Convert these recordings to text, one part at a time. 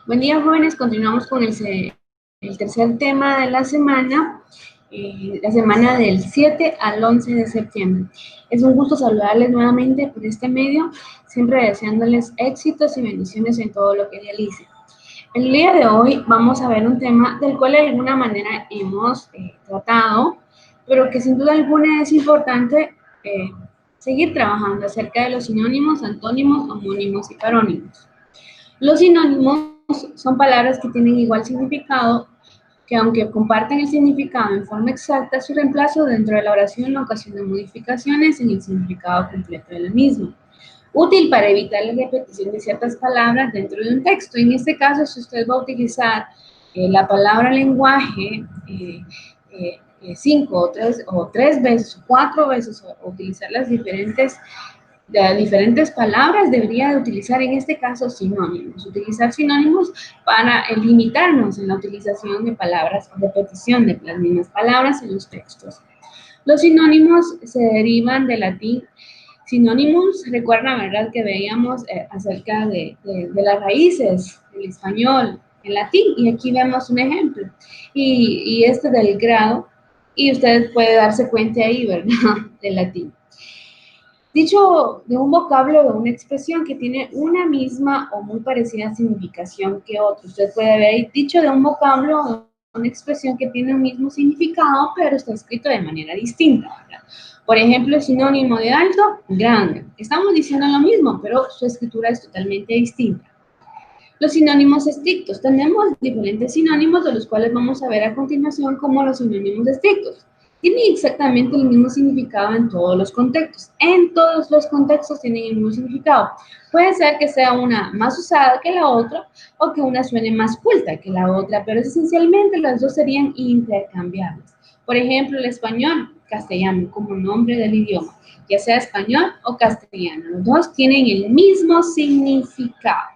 Buen día, jóvenes. Continuamos con el tercer tema de la semana del 7 al 11 de septiembre. Es un gusto saludarles nuevamente por este medio, siempre deseándoles éxitos y bendiciones en todo lo que realicen. El día de hoy vamos a ver un tema del cual de alguna manera hemos tratado, pero que sin duda alguna es importante seguir trabajando acerca de los sinónimos, antónimos, homónimos y parónimos. Los sinónimos son palabras que tienen igual significado, que aunque comparten el significado en forma exacta, su reemplazo dentro de la oración no ocasiona modificaciones en el significado completo de la misma. Útil para evitar la repetición de ciertas palabras dentro de un texto. En este caso, si usted va a utilizar la palabra lenguaje 5 o tres veces o 4 veces, o utilizar las diferentes palabras, debería de utilizar en este caso sinónimos. Utilizar sinónimos para limitarnos en la utilización de palabras, repetición de las mismas palabras en los textos. Los sinónimos se derivan del latín sinónimos. Recuerdan, ¿verdad?, que veíamos acerca de las raíces del español en latín, y aquí vemos un ejemplo. Y este del grado, y usted puede darse cuenta ahí, ¿verdad?, del latín. Dicho de un vocablo o de una expresión que tiene una misma o muy parecida significación que otro. Usted puede ver dicho de un vocablo o de una expresión que tiene un mismo significado, pero está escrito de manera distinta, ¿verdad? Por ejemplo, el sinónimo de alto, grande. Estamos diciendo lo mismo, pero su escritura es totalmente distinta. Los sinónimos estrictos. Tenemos diferentes sinónimos, de los cuales vamos a ver a continuación como los sinónimos estrictos. Tienen exactamente el mismo significado en todos los contextos. En todos los contextos tienen el mismo significado. Puede ser que sea una más usada que la otra, o que una suene más culta que la otra, pero esencialmente las dos serían intercambiables. Por ejemplo, el español, castellano, como nombre del idioma, ya sea español o castellano, los dos tienen el mismo significado.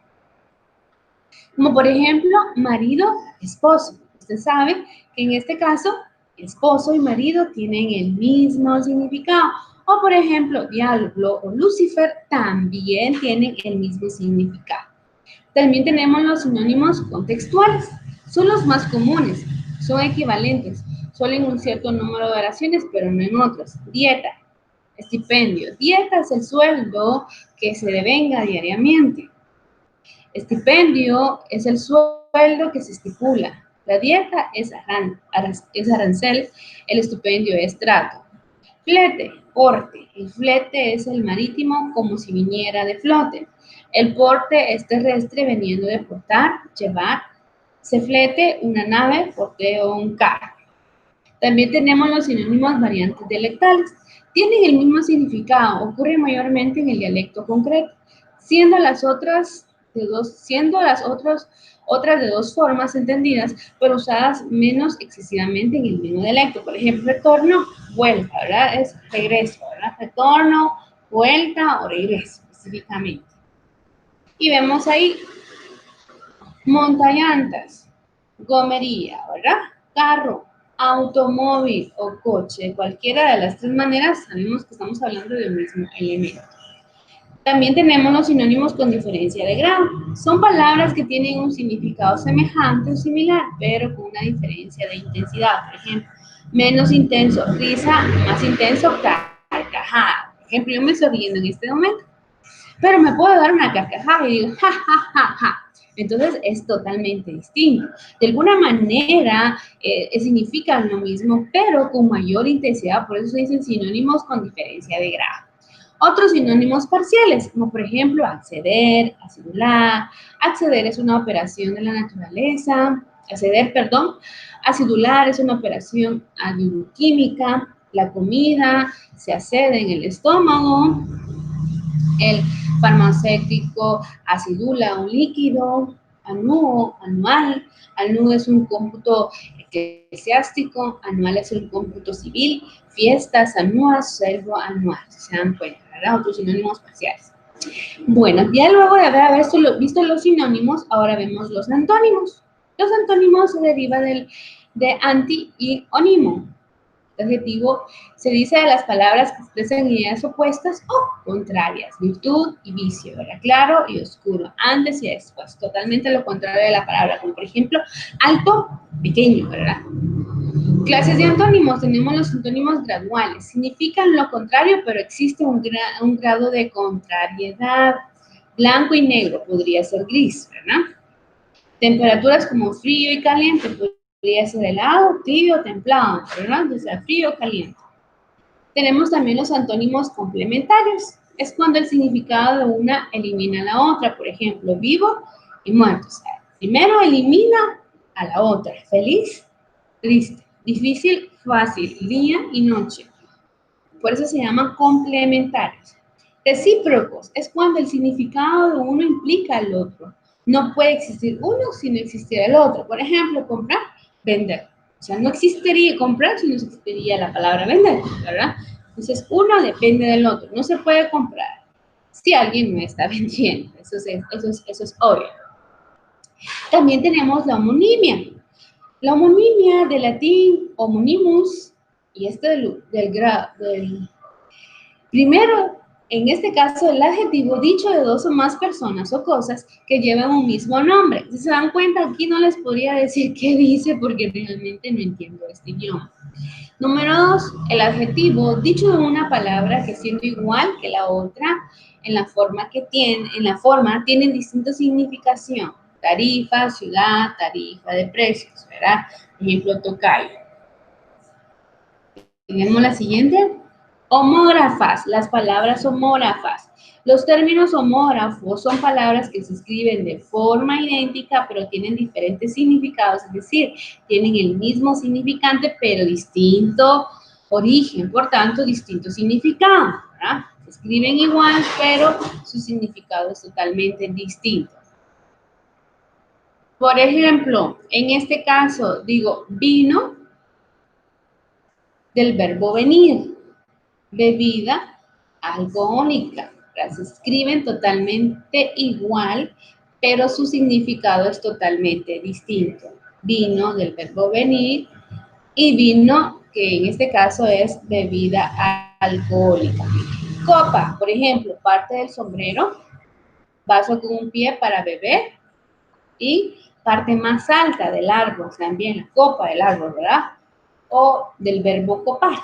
Como por ejemplo, marido, esposo. Usted sabe que en este caso, esposo y marido tienen el mismo significado. O por ejemplo, diablo o Lucifer también tienen el mismo significado. También tenemos los sinónimos contextuales. Son los más comunes, son equivalentes, suelen un cierto número de oraciones, pero no en otros. Dieta, estipendio. Dieta es el sueldo que se devenga diariamente. Estipendio es el sueldo que se estipula. La dieta es arancel, el estipendio es trato. Flete, porte. El flete es el marítimo, como si viniera de flote. El porte es terrestre, veniendo de portar, llevar. Se flete una nave, porteo un carro. También tenemos los sinónimos variantes dialectales. Tienen el mismo significado, ocurre mayormente en el dialecto concreto, siendo las otras de dos formas entendidas, pero usadas menos excesivamente en el mismo dialecto. Por ejemplo, retorno, vuelta, ¿verdad? Es regreso, ¿verdad? Retorno, vuelta o regreso, específicamente. Y vemos ahí montallantas, gomería, ¿verdad? Carro, automóvil o coche. De cualquiera de las tres maneras sabemos que estamos hablando del mismo elemento. También tenemos los sinónimos con diferencia de grado. Son palabras que tienen un significado semejante o similar, pero con una diferencia de intensidad. Por ejemplo, menos intenso, risa; más intenso, carcajada. Por ejemplo, yo me estoy riendo en este momento, pero me puedo dar una carcajada y digo, ja, ja, ja, ja. Entonces es totalmente distinto. De alguna manera significan lo mismo, pero con mayor intensidad. Por eso se dicen sinónimos con diferencia de grado. Otros sinónimos parciales, como por ejemplo acceder, acidular. Acceder es una operación de la naturaleza. Acidular es una operación bioquímica. La comida se accede en el estómago. El farmacéutico acidula un líquido. Anual. Anual es un cómputo eclesiástico. Anual es un cómputo civil. Fiestas, anuas, servo anual. Se dan cuenta, ¿verdad? Otros sinónimos parciales. Bueno, ya luego de haber visto los sinónimos, ahora vemos los antónimos. Los antónimos se derivan de anti y onimo. El adjetivo se dice de las palabras que expresan ideas opuestas o contrarias, virtud y vicio, ¿verdad? Claro y oscuro, antes y después, totalmente lo contrario de la palabra, como por ejemplo, alto, pequeño, ¿verdad? Clases de antónimos, tenemos los antónimos graduales, significan lo contrario, pero existe un grado de contrariedad. Blanco y negro podría ser gris, ¿verdad? Temperaturas como frío y caliente, podría ser helado, tibio, templado, ¿verdad? O sea, frío o caliente. Tenemos también los antónimos complementarios. Es cuando el significado de una elimina a la otra. Por ejemplo, vivo y muerto. O sea, primero elimina a la otra. Feliz, triste. Difícil, fácil. Día y noche. Por eso se llaman complementarios. Recíprocos es cuando el significado de uno implica al otro. No puede existir uno si no existiera el otro. Por ejemplo, comprar, vender. O sea, no existiría comprar si no existiría la palabra vender, ¿verdad? Entonces, uno depende del otro. No se puede comprar si alguien no está vendiendo. Eso es obvio. También tenemos la homonimia. La homonimia del latín homonimus y del primero, en este caso, el adjetivo dicho de dos o más personas o cosas que llevan un mismo nombre. Si se dan cuenta, aquí no les podría decir qué dice porque realmente no entiendo este idioma. Número 2, el adjetivo dicho de una palabra que siendo igual que la otra, en la forma tienen distinta significación. Tarifa, ciudad, tarifa de precios, ¿verdad? Ejemplo, tocayo. Tenemos la siguiente. Homógrafas, las palabras homógrafas. Los términos homógrafos son palabras que se escriben de forma idéntica, pero tienen diferentes significados, es decir, tienen el mismo significante, pero distinto origen, por tanto, distinto significado, ¿verdad? Se escriben igual, pero su significado es totalmente distinto. Por ejemplo, en este caso, digo, vino del verbo venir. Bebida alcohólica. Se escriben totalmente igual, pero su significado es totalmente distinto. Vino del verbo venir y vino, que en este caso es bebida alcohólica. Copa, por ejemplo, parte del sombrero, vaso con un pie para beber y parte más alta del árbol, también la copa del árbol, ¿verdad? O del verbo copar,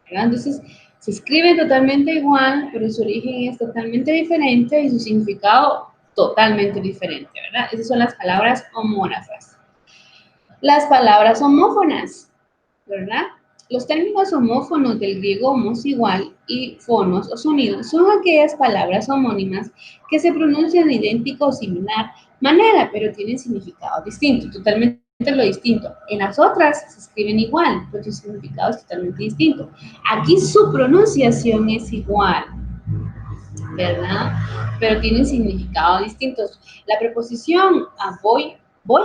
¿verdad? Entonces, se escribe totalmente igual, pero su origen es totalmente diferente y su significado totalmente diferente, ¿verdad? Esas son las palabras homógrafas. Las palabras homófonas, ¿verdad? Los términos homófonos del griego homos igual y fonos o sonidos son aquellas palabras homónimas que se pronuncian de idéntica o similar manera, pero tienen significado distinto, totalmente lo distinto. En las otras se escriben igual, pero su significado es totalmente distinto. Aquí su pronunciación es igual, ¿verdad? Pero tienen significados distintos. La preposición a voy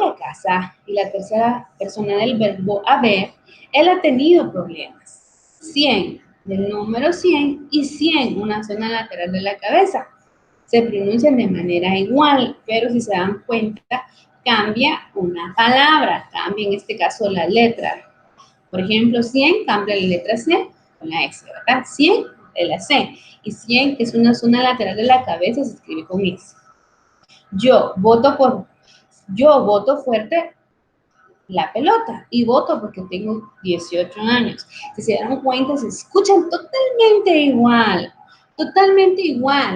a casa y la tercera persona del verbo haber, él ha tenido problemas. 100 del número 100 y 100, una zona lateral de la cabeza. Se pronuncian de manera igual, pero si se dan cuenta, cambia una palabra, cambia en este caso la letra. Por ejemplo, 100 cambia la letra C con la S, ¿verdad? 100 de la C. Y 100, que es una zona lateral de la cabeza, se escribe con S. Yo voto fuerte la pelota y voto porque tengo 18 años. Si se dan cuenta, se escuchan totalmente igual,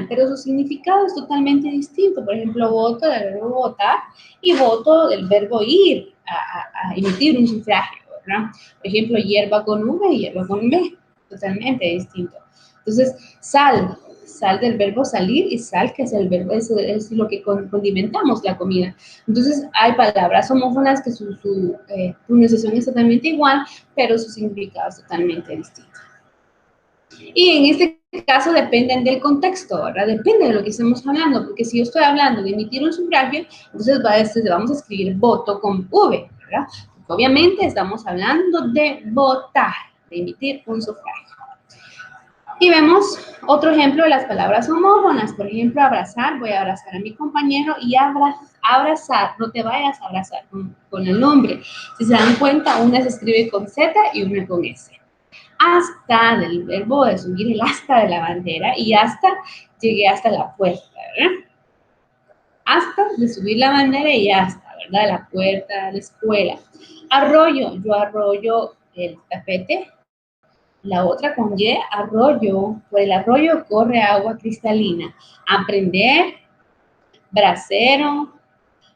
pero su significado es totalmente distinto. Por ejemplo, voto del verbo votar y voto del verbo ir a emitir un sufragio, ¿verdad? Por ejemplo, hierba con V y hierba con B, totalmente distinto. Entonces, sal del verbo salir y sal, que es el verbo, es lo que condimentamos la comida. Entonces, hay palabras homófonas que su pronunciación es totalmente igual, pero su significado es totalmente distinto. Y en este caso dependen del contexto, ¿verdad? Depende de lo que estemos hablando, porque si yo estoy hablando de emitir un sufragio, entonces vamos a escribir voto con V, ¿verdad? Porque obviamente estamos hablando de votar, de emitir un sufragio. Y vemos otro ejemplo de las palabras homófonas. Por ejemplo, abrazar, voy a abrazar a mi compañero y abrazar, no te vayas a abrazar con el nombre. Si se dan cuenta, una se escribe con Z y una con S. hasta, del verbo de subir el asta de la bandera, y hasta, llegué hasta la puerta, ¿verdad? Hasta de subir la bandera y hasta, ¿verdad? La puerta de la escuela. Arroyo, yo arroyo el tapete. La otra con Y, arroyo. Por el arroyo corre agua cristalina. Aprender, bracero,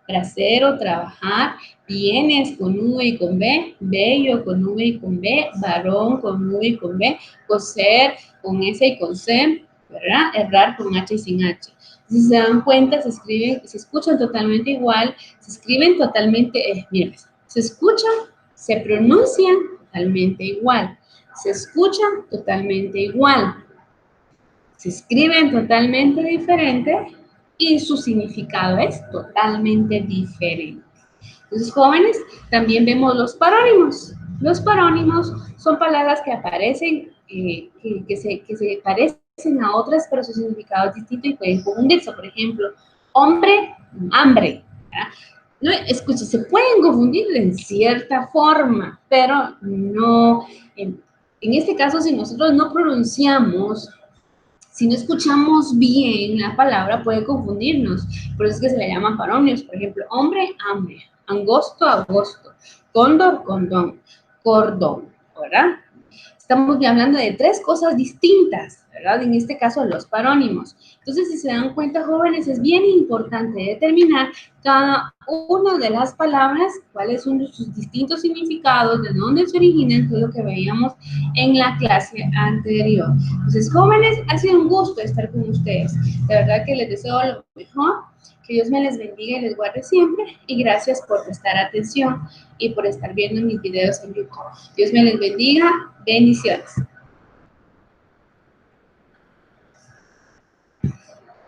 bracero, trabajar, bienes con V y con B, bello con V y con B, varón con V y con B, coser con S y con C, ¿verdad? Errar con H y sin H. Si se dan cuenta, se escriben, se escuchan totalmente igual, se escriben totalmente, miren, se escuchan, se pronuncian totalmente igual, se escuchan totalmente igual, se escriben totalmente diferente y su significado es totalmente diferente. Entonces, jóvenes, también vemos los parónimos. Los parónimos son palabras que aparecen, que se parecen a otras, pero su significado es distinto y pueden confundirse. Por ejemplo, hombre, hambre. No, escuche, se pueden confundir en cierta forma, pero no. En este caso, si nosotros no pronunciamos, si no escuchamos bien la palabra, puede confundirnos. Por eso es que se le llaman parónimos. Por ejemplo, hombre, hambre. Angosto, agosto. Cóndor, condón. Cordón, ¿verdad? Estamos hablando de tres cosas distintas, ¿verdad? En este caso, los parónimos. Entonces, si se dan cuenta, jóvenes, es bien importante determinar cada una de las palabras, cuáles son sus distintos significados, de dónde se originan, que es lo que veíamos en la clase anterior. Entonces, jóvenes, ha sido un gusto estar con ustedes. De verdad que les deseo lo mejor. Que Dios me les bendiga y les guarde siempre. Y gracias por prestar atención y por estar viendo mis videos en YouTube. Dios me les bendiga. Bendiciones.